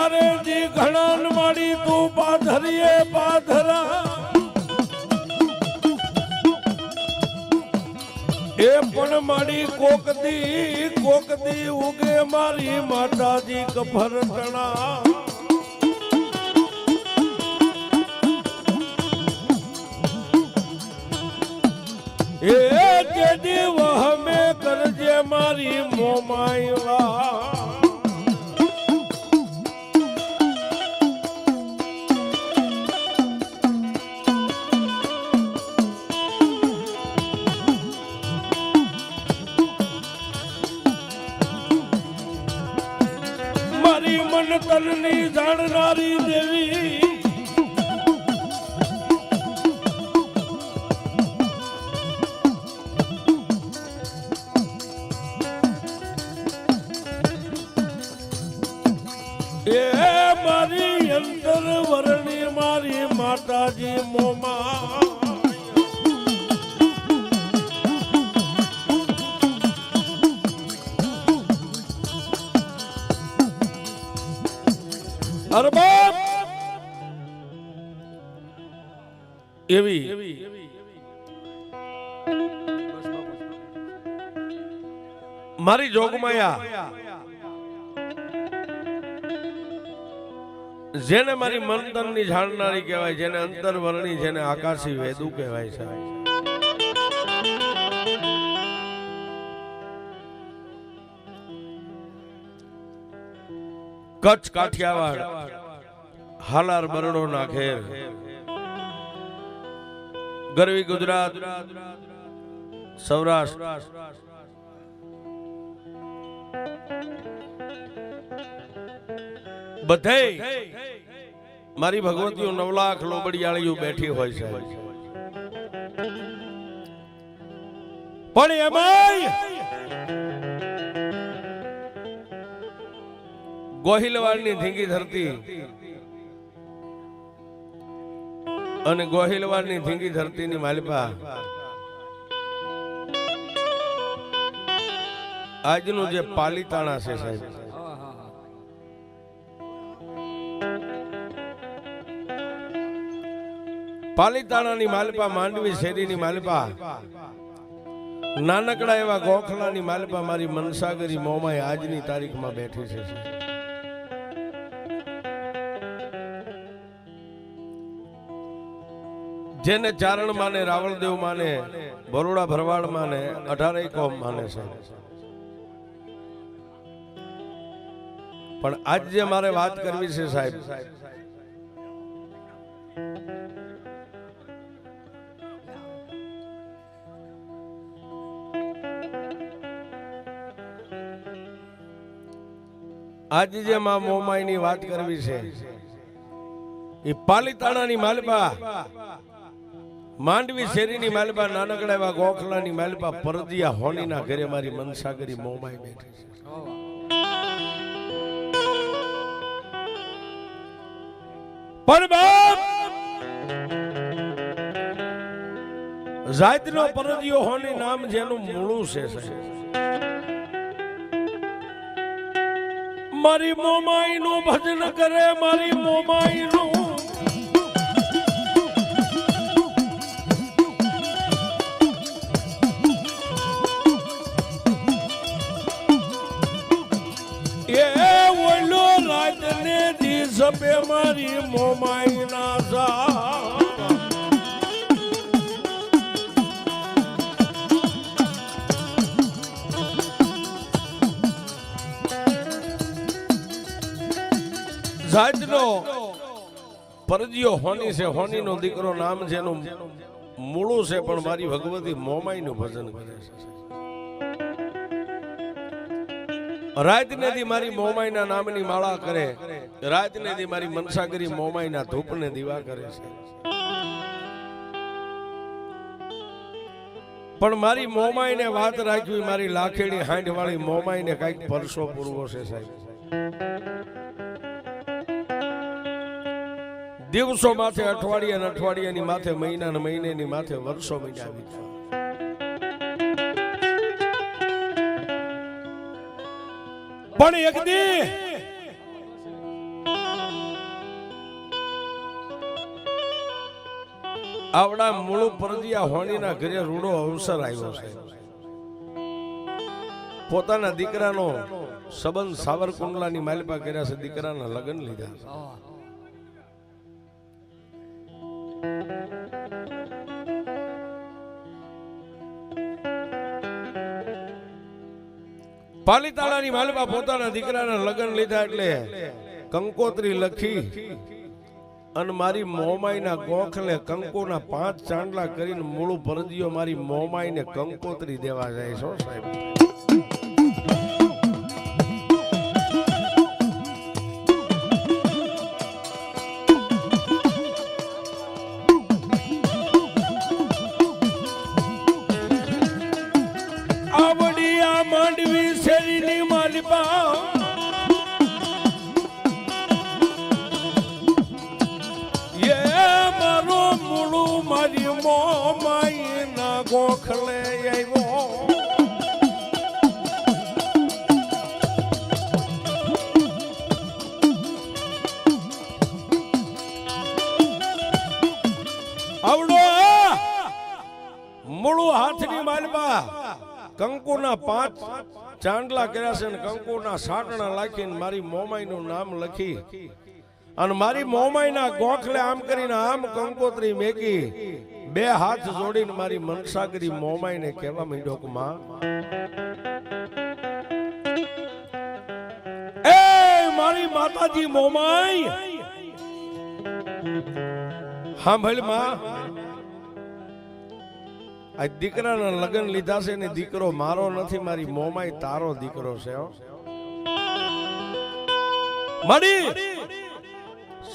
મારે જી ઘણા માડી તું પાધરીએ પાધરા એ પણ મારી કોકદી ઉગે મારી માતાજી કફરટણા એ કેદી વહમે કરજે મારી મોમાઈવા મન તનની જાણનારી દેવી એ મારી અંતર વરણી મારી માતાજી મોમા અરબાબ એવી મારી જોગમાયા જેને મારી મનતનની જાણનારી કહેવાય, જેને અંતરવર્ણી, જેને આકાશી વેદુ કહેવાય છે. કચ્છ કાઠિયાવાડ હાલાર બરડો ના ઘેર ગરવી ગુજરાત સૌરાષ્ટ્ર બધે મારી ભગવતીઓ 9 લાખ લોબડિયાળીઓ બેઠી હોય છે. પણ એમાંય ગોહિલવાડની ધીંગી ધરતી અને ગોહિલવાડની ધીંગી ધરતીની માલિપા આજનું જે પાલીતાણા છે સાહેબ, પાલીતાણાની માલિપા, માંડવી શેરીની માલિપા, નાનકડા એવા ગોખલાની માલિપા મારી મનસાગરી મોમાઈ આજની તારીખમાં બેઠી છે. જેને ચારણ માને, રાવળદેવ માને, બરોડા ભરવાડ માને, 18 કોમ માને છે. પણ આજ જે મારે વાત કરવી છે સાહેબ, આજે જે માં મોમાઈની વાત કરવી છે એ પાલીતાણાની માલપા, માંડવી શેરીની માલપા, નાનકડા એવા ગોખલાની માલપા, પરદિયા હોનીના ઘરે મારી મનસાગરી મોમાઈ બેઠી છે. પણ બાપ જાતનો પરદિયો હોની નામ જેનું મૂળું છે મારી મોમાઈ નું ભજન કરે, મારી મોમાઈ નું સપે મારી મોમાઈ ના જાતનો પરદિયો હોની છે, હોની નો દીકરો નામ જેનું મૂળું છે, પણ મારી ભગવતી મોમાઈ નું ભજન કરે છે. રાત ને મારી મોમાઈ ના નામની માળા કરે, રાત ને મારી મનસાગરી મોમાઈ ના ધૂપ ને દીવા કરે છે. પણ મારી મોમાઈ ને વાત રાખવી, મારી લાખેડી હાંડ વાળી મોમાઈ ને કઈક પરસો પૂરવો છે સાહેબ. દિવસો માથે અઠવાડિયા ને અઠવાડિયાની માથે, મહિના ને મહિનેની માથે, વર્ષો મહિના આવી જાય. પણ એક દી આવડા મૂળ પરદિયા હોનીના ઘરે રૂડો અવસર આવ્યો છે. પોતાના દીકરાનો સંબંધ સાવરકુંડલાની માલિપા કર્યા છે, દીકરાના લગ્ન લીધા. પાલીતાણાની માલિપા પોતાના દીકરાના લગ્ન લીધા એટલે કંકોત્રી લખી અને મારી મોમાઈના ગોખલે કંકોના 5 ચાંદલા કરીને મૂળું પરદિયો મારી મોમાઈને કંકોત્રી દેવા જાય છો સાહેબ. આવડિયા માંડવી શેરીની માલિપા મારી મોમાઈ ના ગોખલે આવ્યો. આવડો મૂળું હાથની માલમાં કંકુના 5 ચાંદલા કર્યા છે ને કંકુના સાટણા લાખીને મારી મોમાઈ નું નામ લખી અને મારી મોમાઈના ગોખલે આમ કરીને આમ કંકોત્રી મેકી 2 હાથ જોડીને મારી મનસાગરી મોમાઈને કહેવા માંડ્યો કે માં એ મારી માતાજી મોમાઈ સાંભળ માં, આ દીકરાના લગ્ન લીધા છે ને દીકરો મારો નથી, મારી મોમાઈ તારો દીકરો છે. મારી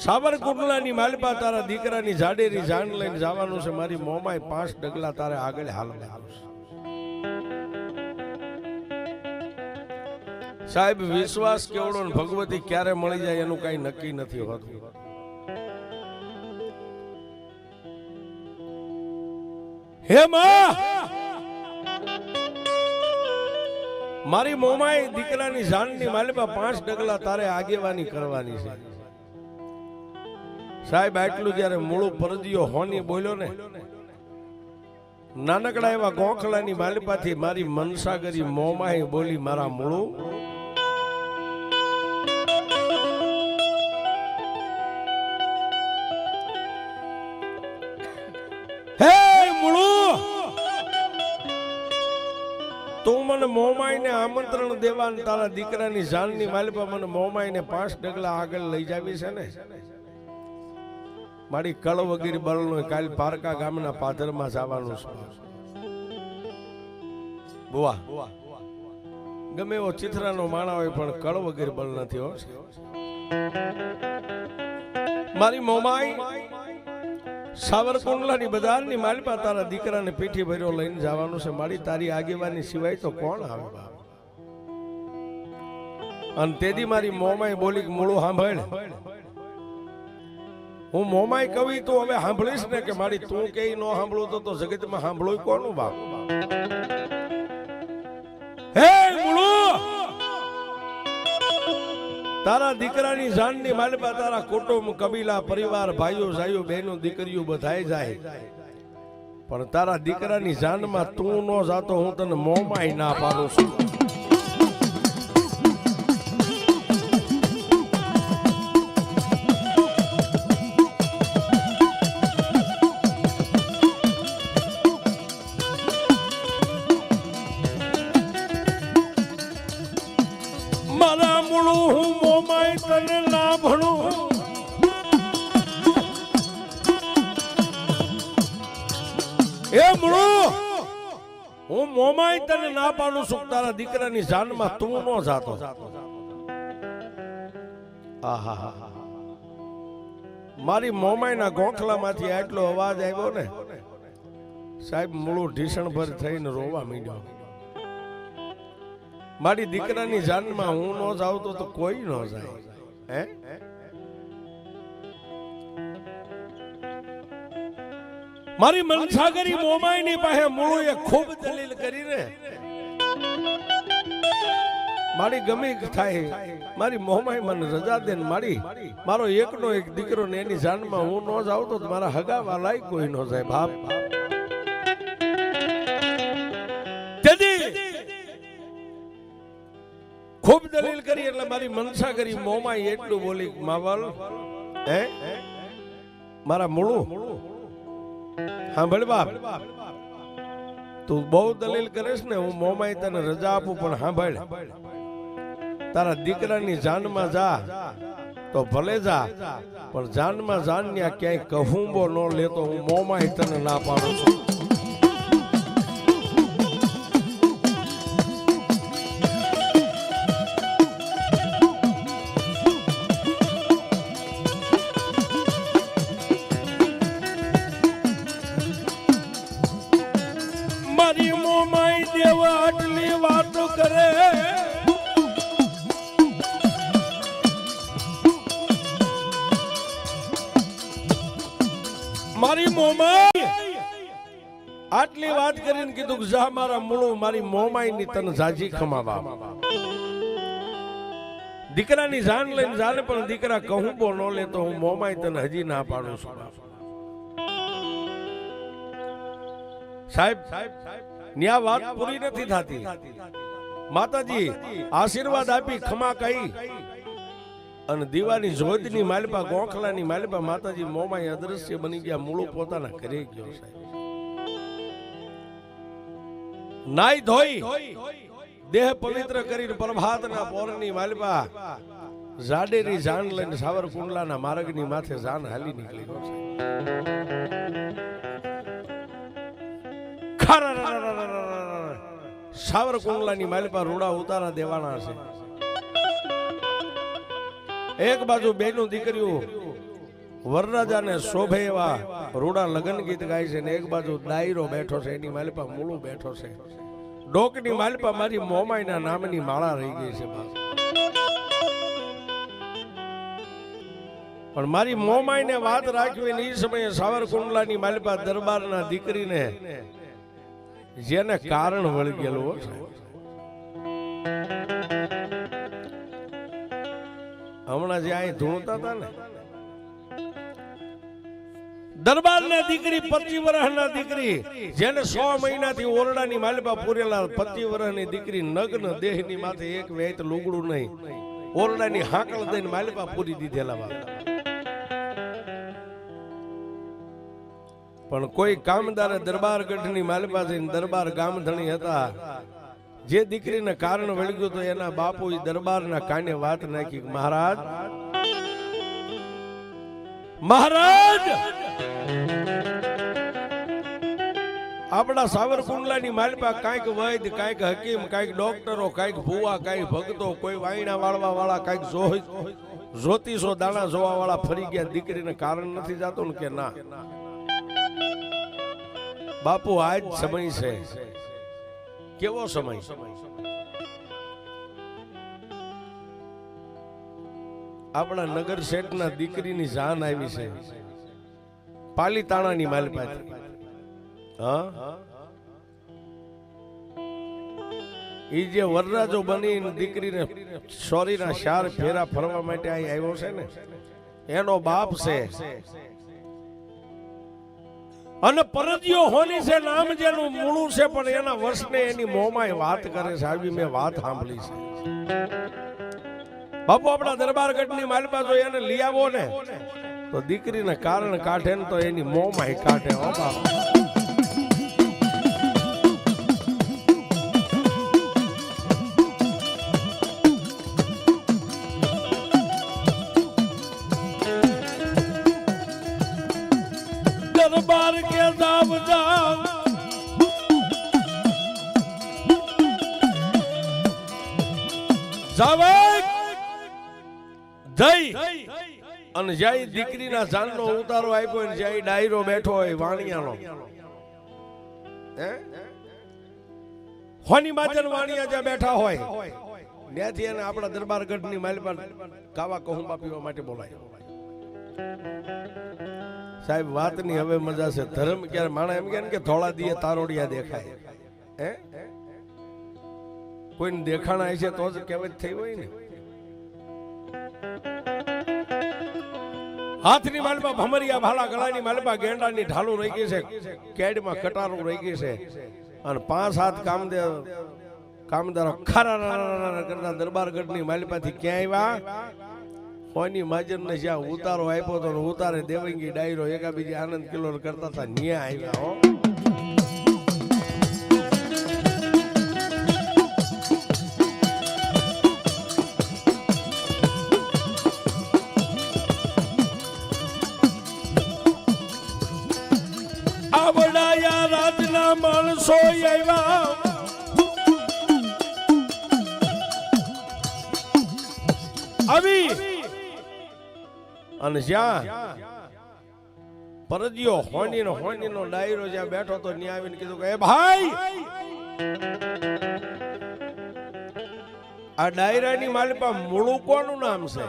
સાવરકુંડલાની માલિપા તારા દીકરાની જાડેરી જાન લઈને જવાનું છે. મારી મોમાઈ 5 ડગલા તારે આગળ હાલવાનું છે. સાહેબ વિશ્વાસ કેવડો ને ભગવતી ક્યારે મળી જાય એનું કઈ નક્કી નથી હોતું. હે માં, મારી મોમાઈ દીકરાની જાનની માલિપા 5 ડગલા તારે આગેવાની કરવાની છે. સાહેબ આટલું જયારે મૂળું પરદિયો હોની બોલ્યો ને, નાનકડા એવા ગોખલાની માલિપાથી મારી મનસાગરી મોમાઈ બોલી મારા મૂળું હે મૂળું, તું મને મોમાઈને આમંત્રણ દેવા તારા દીકરાની જાનની માલિપા મને મોમાઈને 5 ડગલા આગળ લઈ જાવી છે ને. મારી કળ વગેરે બળનો કાલ પારકા ગામના પાદરમાં જવાનું છે. બુઆ ગમે એવો ચિત્રાનો માણા હોય પણ કળ વગેરે બળ નથી હો. મારી મોમાઈ સાવરકુંડલાની બજારની માલિપા તારા દીકરાને પીઠી ભર્યો લઈને જવાનું છે. મારી તારી આગેવાની સિવાય તો કોણ આવે બાપ. અને તેથી મારી મોમાઈ બોલી મૂળું સાંભળ, હું મોમાઈ કવિ તું હવે સાંભળીશ ને કે મારી તું કે ન સાંભળું તો જગતમાં સાંભળું કોનું બાપ. હે મૂળું, તારા દીકરાની જાનની માલિપા તારા કુટુંબ કબીલા પરિવાર ભાઈઓ જાઈઓ બહેનો દીકરીઓ બધાય જાય, પણ તારા દીકરાની જાનમાં તું ન જાતો હું તને મોમાઈ ના પાડું છું. હું મોમાઈ તને ના ભણું, એ મૂળું હું મોમાઈ તને ના પાડું છું. તારા દીકરાની જાનમાં તું ન જાતો. મારી મોમાઈના ગોખલામાંથી આટલો અવાજ આવ્યો ને સાહેબ, મૂળું ઢીસણ ભર થઈને રોવા માંડ્યો. મારી દીકરાની જાનમાં હું ન જાઉં તો કોઈ ન જાય. હે મારી મનસાગરી મોમાઈની પાસે મૂળુએ ખૂબ દલીલ કરીને મારી ગમે થાય મારી મોમાઈ મને રજા દે ને મારો એકનો એક દીકરો ને એની જાનમાં હું ન જાઉં તો મારા હગાવા લાયક કોઈ ન જાય બાપ. ખૂબ દલીલ કરી એટલે મારી મનસા કરી મોમાઈ એટલું બોલી માવલ હે મારા મૂળું હા ભલે બાપ તું બહુ દલીલ કરીશ ને હું મોમાઈ તને રજા આપું પણ હા ભાઈ તારા દીકરાની જાનમાં જા તો ભલે જા પણ જાનમાં જાન ત્યાં ક્યાંય કહુંબો ન લેતો હું મોમાઈ તને ના પાડું છું. મારી મોમાઈ દેવા આટલી વાતો કરે મારી મોમાઈ આટલી વાત કરીને કીધું કે જા મારા મૂળું મારી મોમાઈ ની તને જાજી ખમાવા દીકરાની જાન લઈને જાને પણ દીકરા કહું બો ન લે તો હું મોમાઈ તને હજી ના પાડું છું. સાહેબ ન્યા વાત પૂરી નથી થતી. માતાજી આશીર્વાદ આપી ખમા કહી અને દીવાની જોતની માલપા ગોખલાની માલપા માતાજી મોમાઈ અદ્રશ્ય બની ગયા મૂળું પોતાના ઘરે ગયો. સાહેબ નાઈ ધોઈ દેહ પવિત્ર કરીને પ્રભાતના પોરની માલપા જાડેરી જાન લઈને સાવરકુંડલાના માર્ગની માથે જાન હાલી નીકળી ગયો છે. સાવરકુંડલાની માલપા રૂડા ઉતારા દેવાના છે. એક બાજુ બેનું દીકરીઓ વરરાજાને શોભે એવા રૂડા લગન ગીત ગાય છે ને એક બાજુ ડાયરો બેઠો છે એની માલપા મૂળું બેઠો છે. ડોકની માલપા મારી મોમાઈના નામની માળા રહી ગઈ છે. પણ મારી મોમાઈને વાત રાખવી ને એ સમયે સાવરકુંડલાની માલપા દરબારના દીકરીને જેને કારણ વળી ગયેલું હમણાં જે અહીં ધૂણતા હતા ને દરબારના દીકરી 25 વર્ષના દીકરી જેને 100 મહિનાથી ઓરડાની માલપા પૂરેલા 25 વર્ષની દીકરી નગ્ન દેહની માથે એક વેત લુગડું નહીં ઓરડાની હાકળ દઈને માલપા પૂરી દીધેલા બાપ. પણ કોઈ કામદારે દરબારગઢની માલપા જઈને દરબાર ગામધણી હતા જે દીકરીને કારણ વળગ્યું તો એના બાપુ દરબારના કાને વાત નાખી મહારાજ મહારાજ આપણા સાવરકુંડલાની માલપા કાંઈક વૈદ કાંઈક હકીમ કાંઈક ડોક્ટરો કાંઈક ભુવા કાંઈક ભક્તો કોઈ વાયણા વાળવા વાળા કાંઈક જ્યોતિષો દાણા જોવા વાળા ફરી ગયા દીકરીને કારણ નથી જાતું ને કે ના બાપુ આજ સમય છે. કેવો સમય? આપણા નગર શેઠના દીકરીની જાન આવી છે પાલીતાણાની માલપાથી. હા ઈ જે વરરાજો બની દીકરીને સોરીના 4 ફેરા ફરવા માટે અહીં આવ્યો છે ને એનો બાપ છે અને પરજીયો હોની છે નામ જેનું મૂળું છે પણ એના વર્ષને એની મોમાય વાત કરે છે. આવી મેં વાત સાંભળી છે. બાપુ આપણા દરબારગઢની માલપા જો એને લઈ આવો ને તો દીકરીને કારણ કાઢે ને તો એની મોમાય કાઢે. હો બાપુ दरबार के दाब जाओ जावे જઈ અને જઈ દીકરીના જાનનો ઉતારો આપ્યો ને જઈ ડાયરો બેઠો હોય વાણિયાનો હે હોની માજન વાણિયા જ્યાં બેઠા હોય ત્યાંથી એને આપણા દરબારગઢની માલપા કાવા કહુંબા પીવા માટે બોલાય. સાહેબ વાતની હવે મજા છે. ધર્મ ક્યારે માણા એમ કે થોડા દીએ તારોડિયા દેખાય હે કોઈને દેખાણા હશે તો જ કહેવત થઈ હોય ને. હાથની માલપા ભમરિયા ભાલા ગળાની માલપા ગેંડાની ઢાલું રહી ગઈ છે, કેડમાં કટારું રહી ગઈ છે, અને 5-7 કામદારો ખરા કરતા દરબારગઢની માલપાથી ક્યાં આવ્યા? હોની માજરને જ્યાં ઉતારો આપ્યો તો ઉતારે દેવંગી ડાયરો એકાબીજી આનંદ કિલ્લોલ કરતા હતા ન્યા આવ્યા હો. આવડાયા રાજના માણસો આવ્યા, આવી અને જ્યાં પરજીયો હોનીનો ડાયરો જ્યાં બેઠો તો ત્યાં આવીને કીધું કે એ ભાઈ, આ ડાયરાની માલિપા મૂળું કોનું નામ છે?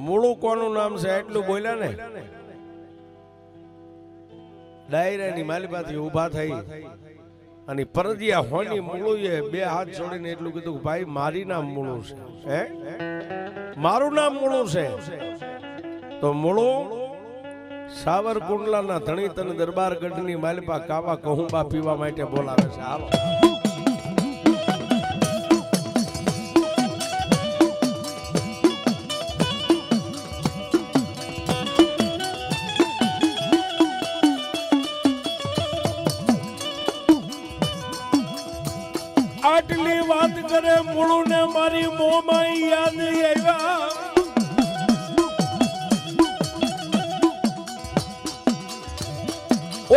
મૂળું કોનું નામ છે એટલું બોલ્યા ને. ડાયરાની માલિપાથી ઊભા થઈ અને પરદિયા હોની મૂળુએ 2 હાથ જોડીને એટલું કીધું, ભાઈ મારી નામ મૂળું છે. હે, મારું નામ મૂળું છે. તો મૂળું સાવરકુંડલાના ધણી તને દરબારગઢની માલિપા કાવા કહુંબા પીવા માટે બોલાવે છે. હાલો. આટલી વાત કરે મૂળું ને મારી મોમાં યાદ આવ્યા.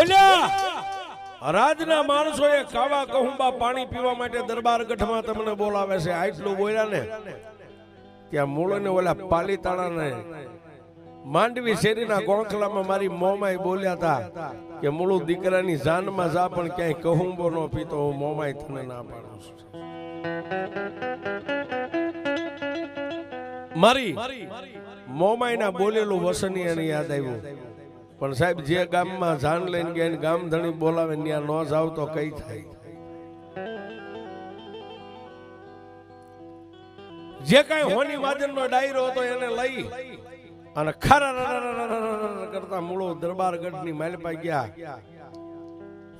ઓલ્યા રાજના માણસોએ કાવા કહુંબા પાણી પીવા માટે દરબારગઢમાં તમને બોલાવે છે. આટલું બોલ્યા ને ત્યાં મૂળો ને ઓલા પાલીતાણાને માંડવી શેરીના ગોખલામાં મારી મોમાઈ બોલ્યા હતા કે મૂળું દીકરાની જાનમાં જા પણ ક્યાંય કહુંબો નો પીતો, હું મોમાઈ તને ના પાડું છું. મારી મોમાઈના બોલેલું વસની એને યાદ આવ્યું. પણ સાહેબ જે ગામમાં જાન લઈને ગયા ગામ ધણી બોલાવે ત્યાં ન જાવ તો કઈ થાય? જે કઈ હોની માજનનો ડાયરો હતો એને લઈ અને ખરા કરતા મૂળો દરબારગઢની માલપા ગયા.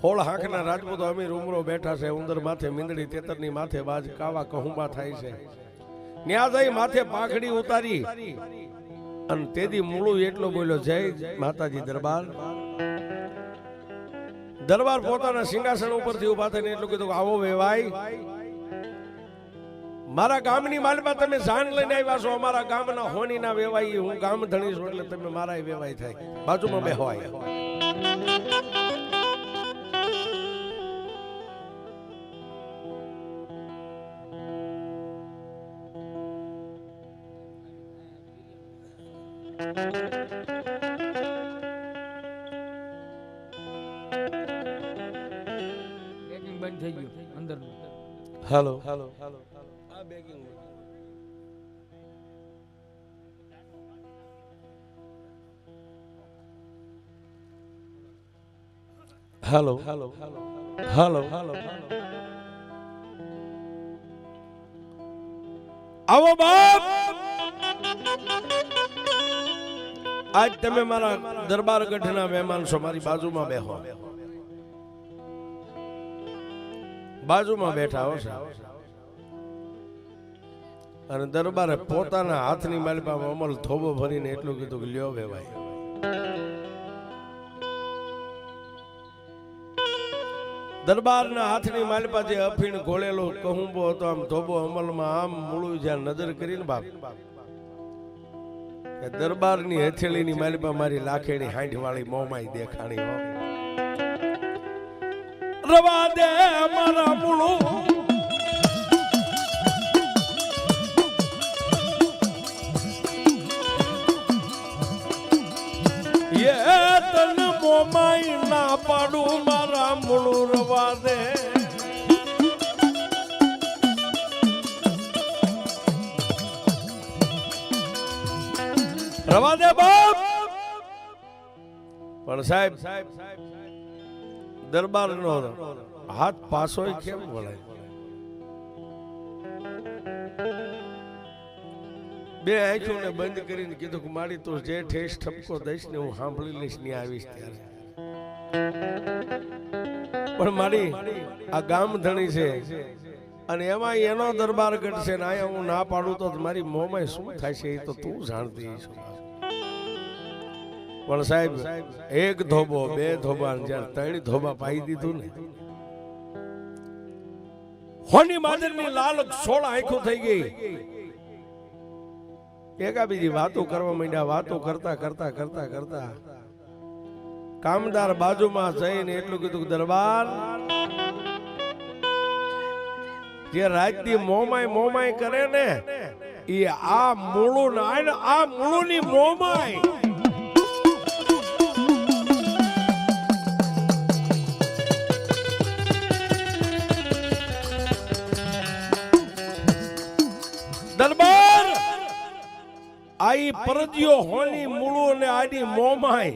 હોળ હાંખના રાજપૂતો અમીર ઉમરો બેઠા છે, ઉંદર માથે મીંદડી, તેતરની માથે બાજ, કાવા કહુંબા થાય છે. ન્યા જઈ માથે પાઘડી ઉતારી અને તેદી મૂળું એટલો બોલ્યો, જય માતાજી દરબાર. દરબાર પોતાના સિંહાસન ઉપરથી ઉભા થઈને એટલું કીધું, આવો વેવાઈ, મારા ગામની માલમાં તમે જાન લઈને આવ્યા છો. અમારા ગામના હોનીના વેવાઈ, હું ગામ ધણી છું એટલે તમે મારા વેવાઈ થાય. બાજુમાં બેહવાય. બંધ થઈ ગયું અંદર. Hello hello hello. આ begging hello hello hello hello. આવો બાપ, આજ તમે મારા દરબારગઢના મહેમાન છો. મારી બાજુમાં બેહો. બાજુમાં બેઠા હો છે. અને દરબારે પોતાના હાથની માલિપામાં અમલ થોબો ભરીને એટલું કીધું કે લ્યો વેવાય. દરબારના હાથની માલિપા જે અફીણ ઘોળેલો કહુંબો હતો, આમ થોબો અમલમાં આમ મૂળું જ્યાં નજર કરીને બાપ દરબારની હથેળીની માલિપા મારી લાખેણી હાંઠ વાળી મોમાઈ દેખાણી હો. રવા દે મારા મૂળું, એ તન મોમાઈ ના પાડું, મારા મૂળું રવા દે. રવા દે બાપ. પણ સાહેબ દરબારનો હાથ પાછો કેમ વળાય? બે આંખોને બંધ કરીને કીધું કે મારી તું જે ઠેસ ઠપકો દઈશ ને હું સાંભળી લઈશ ને આવીશ ત્યારે. પણ મારી આ ગામ ધણી છે અને એમાં એનો દરબાર ઘટશે ને અહીંયા હું ના પાડું તો મારી મોંમાં શું થાય છે એ તો તું જાણતી છો. પણ સાહેબ એક ધોબો બે ધોબા જ્યારે ત્રણ ધોબા પાઈ દીધું ને હોની માદરની લાલ 16 આંખો થઈ ગઈ. એકા બીજી વાતો કરવા માંડ્યા. વાતો કરતા કરતા કરતા કરતા કામદાર બાજુમાં જઈને એટલું કીધું કે દરબાર જે રાજની મોમાય કરે ને એ આ મૂળું ના આ મૂળુની મોમાય. દરબાર આઈ પરજીયો હોની મૂળો ને આની મોમાય.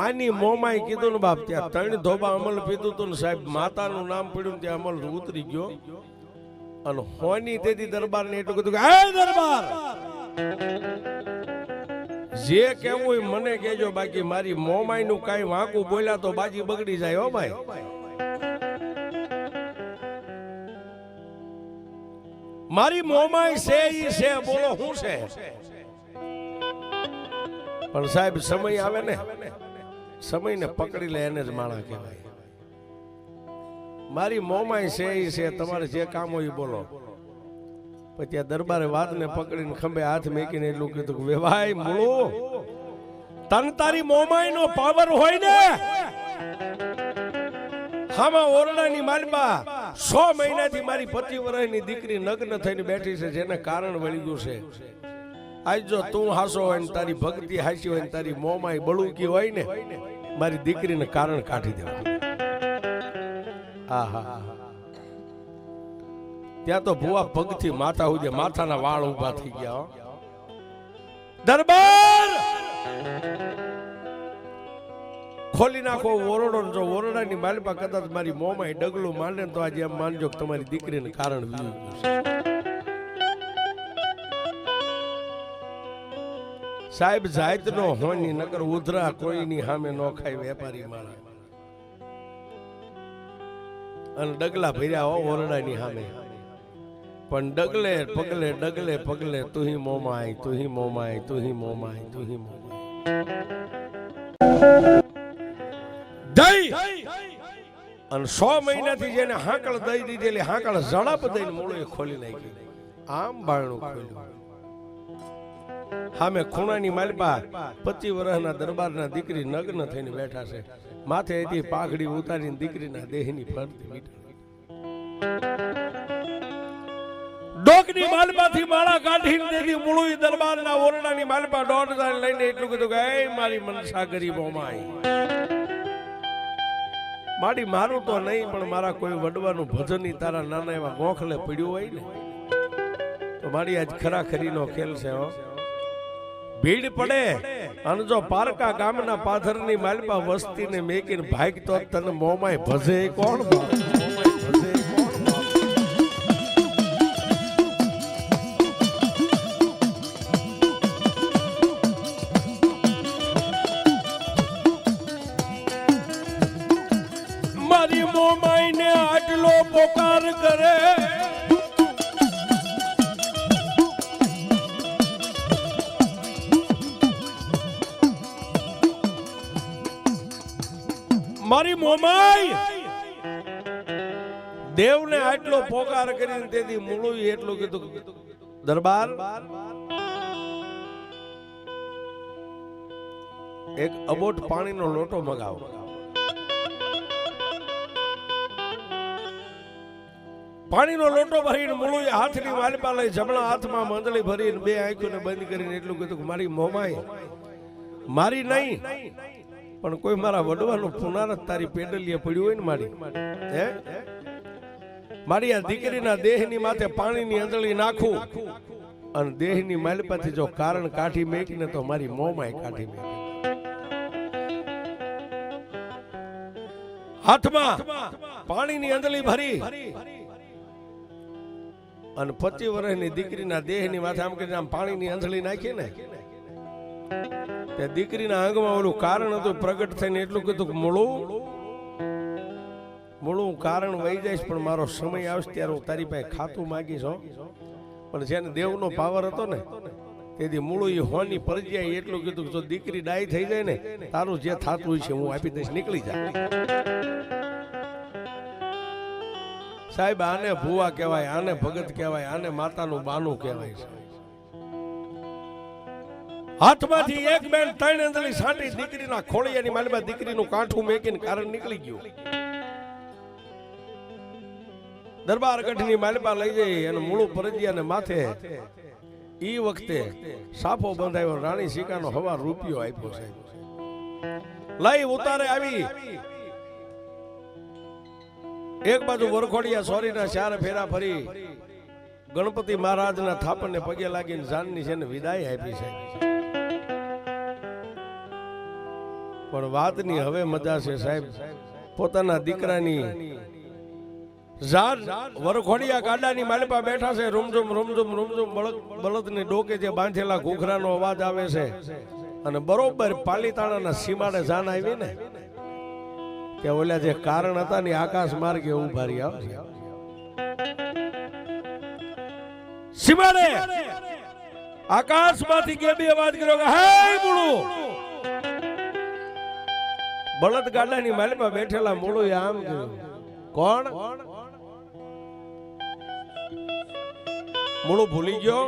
આની મોમાય કીધું ને બાપ ત્યાં 3 ધોબા અમલ પીધું તું ને સાહેબ માતાનું નામ પડ્યું ત્યાં અમલ ઉતરી ગયો અને હોની તેથી દરબાર ને એટલું કીધું કે હે દરબાર જે કેવું મને કહેજો બાકી મારી મોમાય નું કઈ વાંકું બોલ્યા તો બાજી બગડી જાય. હો ભાઈ મારી મોમાય છે ઈ છે બોલો શું છે. પણ સાહેબ સમય આવે ને સમયને પકડી લે એને જ માણા કહેવાય. મારી મોમાય છે ઈ છે તમારે જે કામ હોય બોલો. પછી આ દરબારે વાતને પકડીને ખંભે હાથ મેકીને એટલું કીધું કે ભાઈ મૂળો તન તારી મોમાય નો પાવર હોય ને હામાં ઓરડાની માલબા 100 મહિનાથી મારી 25 વર્ષની દીકરી નગ્ન થઈને બેઠી છે જેને કારણ વળી ગયું છે. આજ જો તું હાસો હોય ને તારી ભક્તિ હાસી હોય ને તારી મોમાય બળુકી હોય ને મારી દીકરીને કારણ કાઢી દેવા. આહા ત્યાં તો ભુવા પગથી માથા ઉજે માથાના વાળ ઉભા થઈ ગયા. દરબાર ખોલી નાખો ઓરડો. જો ઓરડાની માલપા કદાચ મારી મોંમાં ડગલું માંડે તો આજે એમ માનજો કે તમારી દીકરીને કારણ વીયું છે. સાહેબ જાતનો હોની નકર ઉધરા કોઈની સામે નો ખાય વેપારી માણા અને ડગલા ભર્યા હો ઓરડાની સામે. પણ ડગલે પગલે તુહી મોમાય તુહી મોમાય તુહી મોમાય તુહી મોમાય અને 100 મહિનાથી જેને હાકળ દઈ દીધેલી હાકળ ઝડપ દઈને મૂળે ખોલી નાખી. આમ બારણું ખોલ્યું. સામે ખૂણાની માલપા 25 વર્ષના દરબારના દીકરી નગ્ન થઈને બેઠા છે. માથે એથી પાઘડી ઉતારીને દીકરીના દેહની ફરતી મીઠી ડોકની માલપાથી માળા કાઢીને દેતી મૂળું દરબારના ઓરડાની માલપા 1.5 લઈને એટલું કીધું કે એ મારી મનસા ગરીબોમાં મારી મારું તો નહીં પણ મારા કોઈ વડવાનું ભજન તારા નાના એવા ગોખલે પડ્યું હોય ને તો મારી આજ ખરાખરીનો ખેલ છે. ભીડ પડે અને જો પારકા ગામના પાથરની માલપા વસ્તીને મેકીને ભાગતો તને મોમાય ભજે કોણ? મારી મોમાય ને આટલો પોકાર કરે મારી મોમાય દેવને આટલો પોકાર કરીને તેથી મૂળું એટલું કીધું દરબાર એક અબોટ પાણીનો લોટો મગાવો. પાણીનો લોટો ભરીને મૂળું હાથની વાલપા લઈ જમણા હાથમાં મંદળી ભરીને 2 આંખોને બંધ કરીને એટલું કીધું કે મારી મોમાય મારી નહીં પણ કોઈ મારા વડવાનું પુનારત તારી પેડલીએ પડ્યું હોય ને મારી હે મારી આ દીકરીના દેહની માથે પાણીની અંજળી નાખું અને દેહની માલપાથી જો કારણ કાઢી મેકીને તો મારી મોમાય કાઢી મેકી. હાથમાં પાણીની અંજલી ભરી અને 25 વર્ષની દીકરીના દેહની માથે આમ કરીને આમ પાણીની અંજલી નાખી ને તે દીકરીના અંગમાં ઓલું કારણ હતું પ્રગટ થઈને એટલું કીધું કે મૂળું કારણ વહી જઈશ પણ મારો સમય આવશે ત્યારે હું તારી પાસે ખાતું માંગીશ હો. પણ જેને દેવનો પાવર હતો ને તેથી મૂળું એ હોની પરજ્યા એટલું કીધું જો દીકરી ડાય થઈ જાય ને તારું જે થાતું હોય છે હું આપી દઈશ, નીકળી જાય. સાહેબ આને ભુવા કહેવાય, આને ભગત કહેવાય, આને માતાનું બાનું કહેવાય છે. હાથમાંથી એક બેન 3 અંજલી છાંટી દીકરીના ખોળિયાની માલમાં દીકરીનું કાંઠું મેકીને કારણ નીકળી ગયું. દરબાર ગઢની માલમાં લઈ જઈ અને મૂળું પરજિયાને માથે ઈ વખતે સાફો બંધાયો. રાણી સિકાનો હવા રૂપિયો આપ્યો છે. લઈ ઉતારે આવી એક બાજુ વરખોડિયા સોરીના 4 ફેરા ફરી ગણપતિ મહારાજના થાપણને પગે લાગીને જાનની છે ને વિદાય આપી છે. પણ વાતની હવે મજા છે સાહેબ. પોતાના દીકરાની જાન વરખોડિયા ગાડાની માલપા બેઠા છે. રૂમઝુમ રૂમઝુમ રૂમઝુમ બળદની ડોકે જે બાંધેલા ઘૂઘરાનો અવાજ આવે છે અને બરોબર પાલીતાણાના સીમાડે જાન આવી ને કે ઓલા જે કારણ હતા ને આકાશ માર્ગે ઉભા રહ્યા છે. સીમાડે આકાશમાંથી કેબી અવાજ કર્યો કે હે મૂળું. બળદ ગાડાની માલપા બેઠેલા મૂળું આમ કર્યું. કોણ? મૂળું ભૂલી ગયો.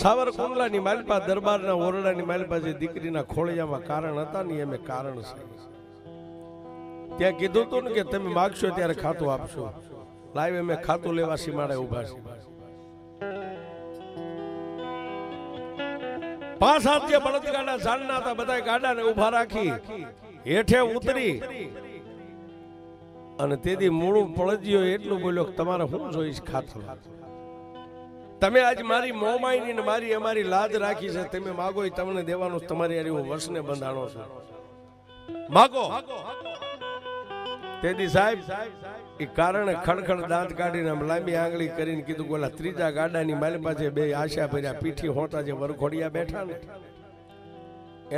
સાવરકુંડલાની માલપા દરબારના ઓરડાની માલપા જે દીકરીના ખોળિયામાં કારણ હતા ને એમે કારણ છે. ત્યાં કીધું હતું ને કે તમે માગશો ત્યારે ખાતું આપશો. લાઈવ એમે ખાતું લેવા સીમાડે ઉભા છે. 5 હાથ જે બળદ ગાડા ચાલના હતા બધા ગાડાને ઉભા રાખી હેઠે ઉતરી અને તેથી મૂળું પડજ્યો એટલું બોલ્યો કે તમારે શું જોઈશ ખાતું. તમે આજ મારી મોમાઈની ને મારી અમારી લાજ રાખી છે. તમે માગો એ તમને દેવાનું. તમારી હારે હું વર્ષને બંધાણો છું. માગો. તેથી સાહેબ એ કારણે ખડખડ દાંત કાઢીને આમ લાંબી આંગળી કરીને કીધું બોલા ત્રીજા ગાડાની મારી પાસે 2 આશા ભર્યા પીઠી હોતા જે વરખોડિયા બેઠા ને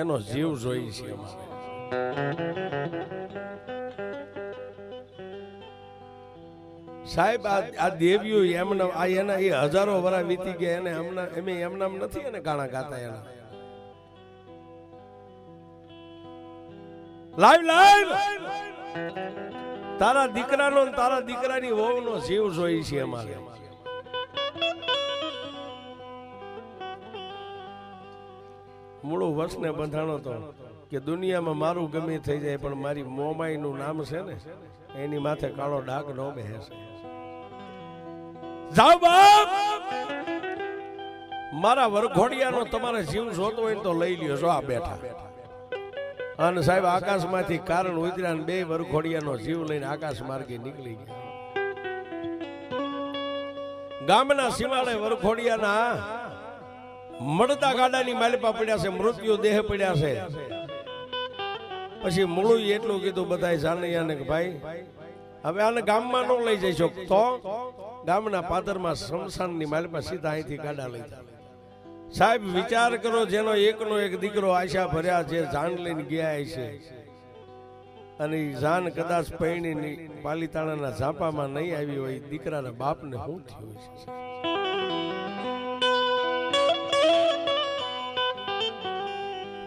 એનો જીવ જોઈ છે. સાહેબ આ દેવીઓ એમના આ એના એ હજારો વર્ષ વીતી ગયા એને એમના નથી એને ગાણા ગાતા એના. લાઈવ લાઈવ તારા દીકરાનો ને તારા દીકરાની વહુનો જીવ જોઈ છે અમારે. મૂળું વર્ષને બંધાણો તો કે દુનિયામાં મારું ગમે થઈ જાય પણ મારી મોમાઈનું નામ છે ને એની માથે કાળો ડાઘ ન બેસે. જાઓ બાપ મારા વરઘોડિયાનો તમારે જીવ જોતો હોય તો લઈ લ્યો. જો આ બેઠા અને સાહેબ આકાશમાંથી કારણ ઉતર્યા ને 2 વરઘોડિયાનો જીવ લઈને આકાશ માર્ગે નીકળી ગયા. ગામના સીમાડે વરઘોડિયાના મળતા ગાડાની માલપા પડ્યા છે. મૃત્યુ દેહ પડ્યા છે. પછી મૂળું એટલું કીધું બધા જાનૈયાને કે ભાઈ હવે આને ગામમાં ન લઈ જઈશો તો ગામના પાદરમાં શમશાનની માલપા સીધા અહીંથી ગાડા લઈ જાય. સાહેબ વિચાર કરો જેનો એકનો એક દીકરો આશા ભર્યા છે જાન લઈને ગયા છે અને જાન કદાચ પૈણી પાલીતાણાના ઝાપામાં નહીં આવી હોય દીકરાના બાપને શું થયું છે.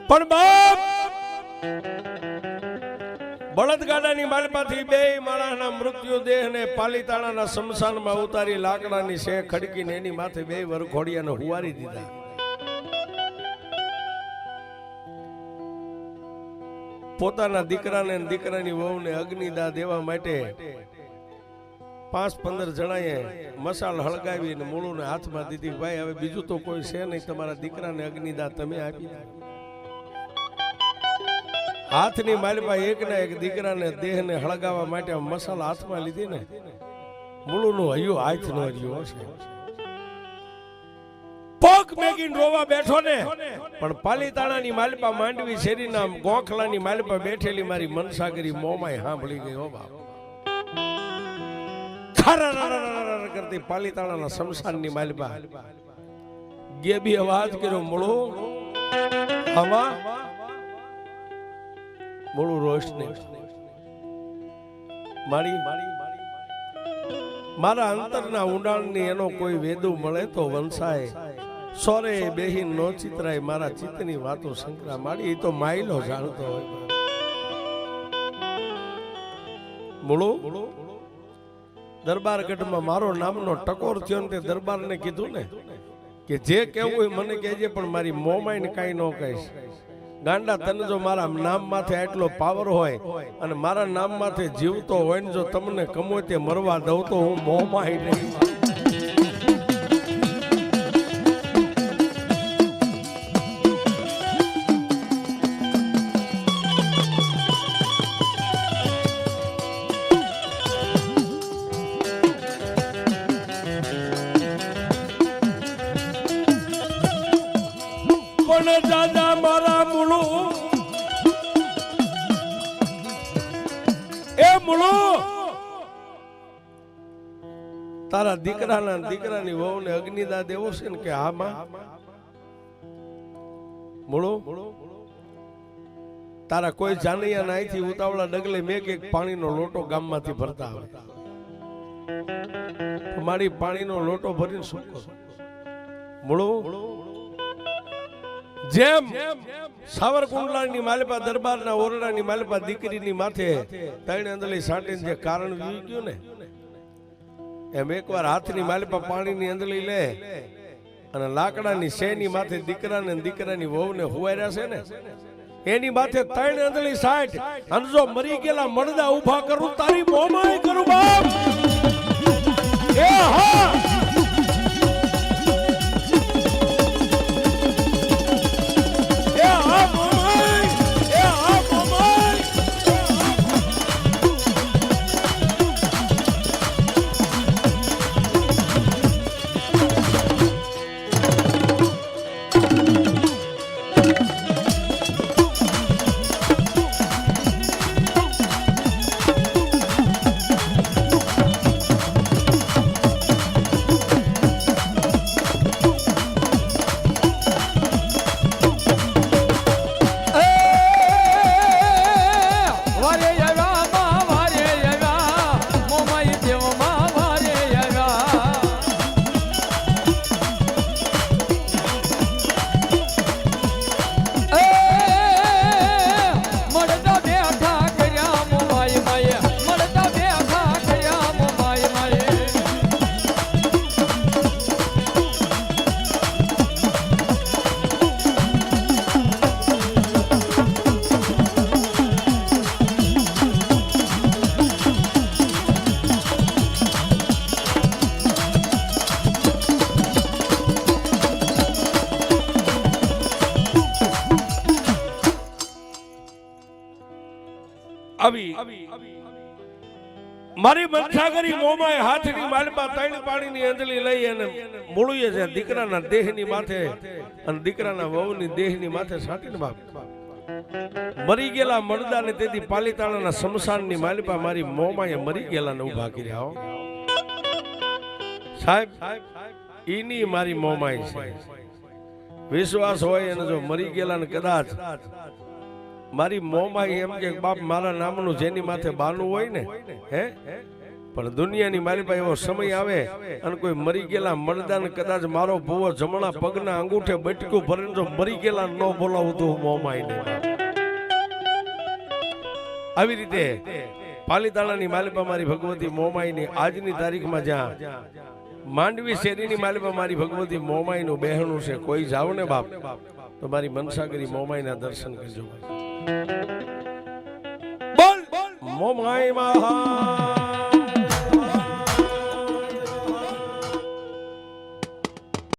પણ બાપ બળદગાડાની માલપાથી 2 માણસના મૃત્યુ દેહને પાલીતાણાના શમશાનમાં ઉતારી લાકડાની શે ખડકીને એની માથે 2 વરઘોડિયાને હુવારી દીધા. પોતાના દીકરાને દીકરાની વહુને અગ્નિદાહ દેવા માટે 5-15 જણાએ મસાલ હળગાવીને મૂળુને હાથમાં દીધી. ભાઈ હવે બીજું તો કોઈ છે નહીં, તમારા દીકરાને અગ્નિદાહ તમે આપી દો. હાથની માલપા એકના એક દીકરાને દેહને હળગાવવા માટે મસાલ હાથમાં લીધી ને મૂળુનું હૈયું હાથ નો રહ્યો છે. પગ મેગીન રોવા બેઠો ને પણ પાલીતાણાની માલપા માંડવી શેરીના ગોખલાની માલપા બેઠેલી મારી મનસાગરી મોમાય સાંભળી ગઈ હો બાપ. ખરરરરરર કરતી પાલીતાણાના શમશાનની માલપા ગેબી અવાજ કર્યો, મળો હવા મળું રોશની મારા અંતરના ઊંડાણની એનો કોઈ વેદુ મળે તો વંશાય, સોરે બેહીન નો ચિતરાય, મારા ચિત્તની વાતો શંકરા માડી. એ તો માયલો જાણતો હોય. મૂળો દરબારગઢમાં મારો નામનો ટકોર થયો ને તે દરબારને કીધું ને કે જે કેવું હોય મને કહેજે, પણ મારી મોમાઈને કાંઈ ન કહીશ. ગાંડા, તને જો મારા નામ માથે આટલો પાવર હોય અને મારા નામ માથે જીવતો હોય ને જો તમને કમો તે મરવા દઉં તો હું મોમાઈ નહીં. પણ દાદા મારા મૂળો એ મૂળો તારા દીકરાની વહુને અગ્નિદાન દેવો છે ને કે હા માં? મૂળો તારા કોઈ જાનૈયા નાઈથી ઉતાવળા ડગલે મેં કે પાણીનો લોટો ગામમાંથી ભરતા આવે. મારી પાણીનો લોટો ભરીને શું કરો? મૂળો જેમ સાવરકુંડલાની માલપા દરબારના ઓરડાની માલપા દીકરીની માથે ત્રણ અંદલી સાટીને જે કારણ વી ગયું ને એમ એકવાર હાથની માલપા પાણીની અંદલી લે અને લાકડાની શેની માથે દીકરાને દીકરાની વહુને હુવાર્યા છે ને એની માથે ત્રણ અંદલી સાઠ અને જો મરી ગયેલા મરદા ઉભા કરું તારી મોમાય કરું બાપ. એ હા મારી મનસાગરી મોમાએ હાથની માલપા ત્રણ પાણીની અંજલી લઈ અને મૂળીએ છે દીકરાના દેહની માથે અને દીકરાના વહુની દેહની માથે સાટીને બાપ મરી ગયેલા મરદાને તેથી પાલીતાણાના શમશાનની માલપા મારી મોમાએ મરી ગયેલાને ઊભા કર્યા. સાહેબ ઈની મારી મોમાઈ છે. વિશ્વાસ હોય અને જો મરી ગયેલાને કદાચ મારી મોમાઈ એમ કે બાપ મારા નામનું જેની માથે બાનું હોય ને હે પણ દુનિયાની મારી પાસે એવો સમય આવે અને કોઈ મરી ગયેલા મરદાને કદાચ મારો ભૂવો જમણા પગના અંગૂઠે બટકું ભરીને જો મરી ગયેલા ન બોલાવું તો મોમાઈ ને. આવી રીતે પાલીતાણાની માલિપા મારી ભગવતી મોમાઈની આજની તારીખમાં જ્યાં માંડવી શેરીની માલિપા મારી ભગવતી મોમાઈનું બહેણું છે, કોઈ જાવ ને બાપ તો મારી મનસાગરી મોમાઈના દર્શન કરજો. બોલ મોમાઈ મહા